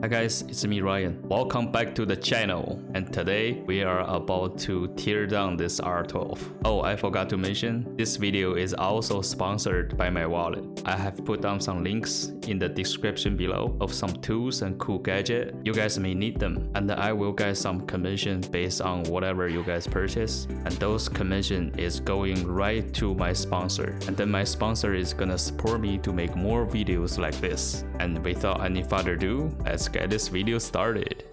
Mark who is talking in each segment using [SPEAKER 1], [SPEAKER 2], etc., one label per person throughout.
[SPEAKER 1] Hi guys, it's me Ryan. Welcome back to the channel. And today we are about to tear down this R12. Oh, I forgot to mention, this video is also sponsored by my wallet. I have put down some links in the description below of some tools and cool gadgets. You guys may need them. And I will get some commission based on whatever you guys purchase. And those commission is going right to my sponsor. And then my sponsor is gonna support me to make more videos like this. And without any further ado, let's get this video started.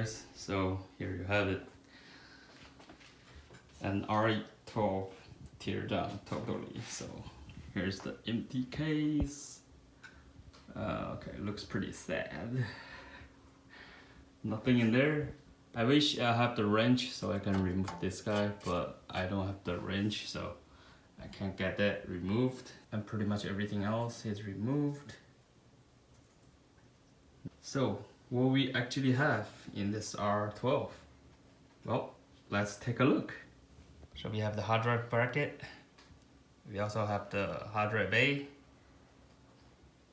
[SPEAKER 1] guys, so here you have it. An R12 Teardown totally. So here's the empty case. Okay, looks pretty sad. Nothing in there. I wish I have the wrench so I can remove this guy, but I don't have the wrench, so I can't get that removed. And pretty much everything else is removed. So what we actually have in this R12? Well, let's take a look. So we have the hard drive bracket. We also have the hard drive bay,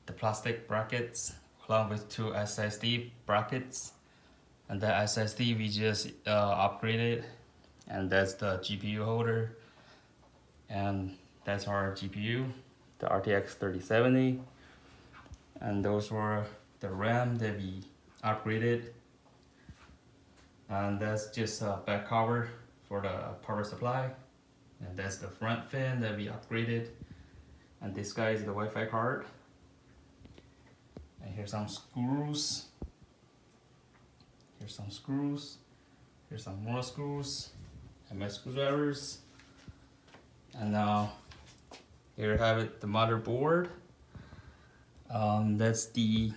[SPEAKER 1] the plastic brackets, along with 2 SSD brackets. And the SSD we just upgraded, and that's the GPU holder. And that's our GPU, the RTX 3070. And those were the RAM that we upgraded. And that's just a back cover for the power supply. And that's the front fan that we upgraded. And this guy is the Wi-Fi card. And here's some screws. Here's some screws. Here's some more screws. And my screwdrivers. And now here you have it, the motherboard. That's the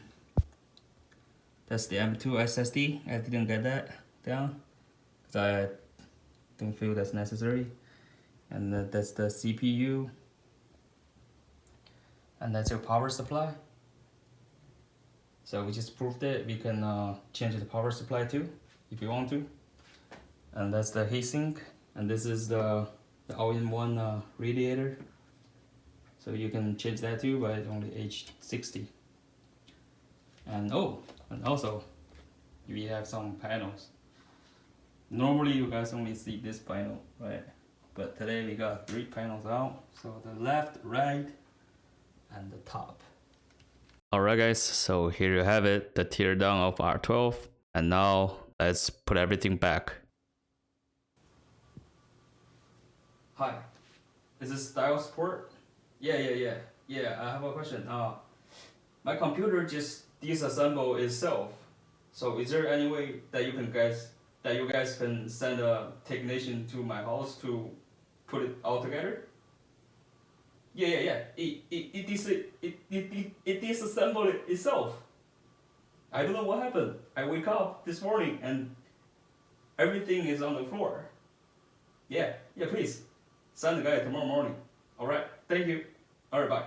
[SPEAKER 1] M2 SSD. I didn't get that down because I don't feel that's necessary. And that's the CPU. And that's your power supply. So we just proved it. We can change the power supply too, if you want to. And that's the heatsink. And this is the all-in-one radiator. So you can change that too, but it's only age 60. And and also we have some panels. Normally you guys only see this panel, right? But today we got 3 panels out. So the left, right, and the top. Alright guys, so here you have it, the teardown of R12. And now let's put everything back. Hi, is this style support? Yeah, I have a question. My computer just disassembled itself. So is there any way that you guys can send a technician to my house to put it all together? Yeah. It disassembled itself. I don't know what happened. I wake up this morning and everything is on the floor. Yeah, please. Send the guy tomorrow morning. Alright, thank you. Alright, bye.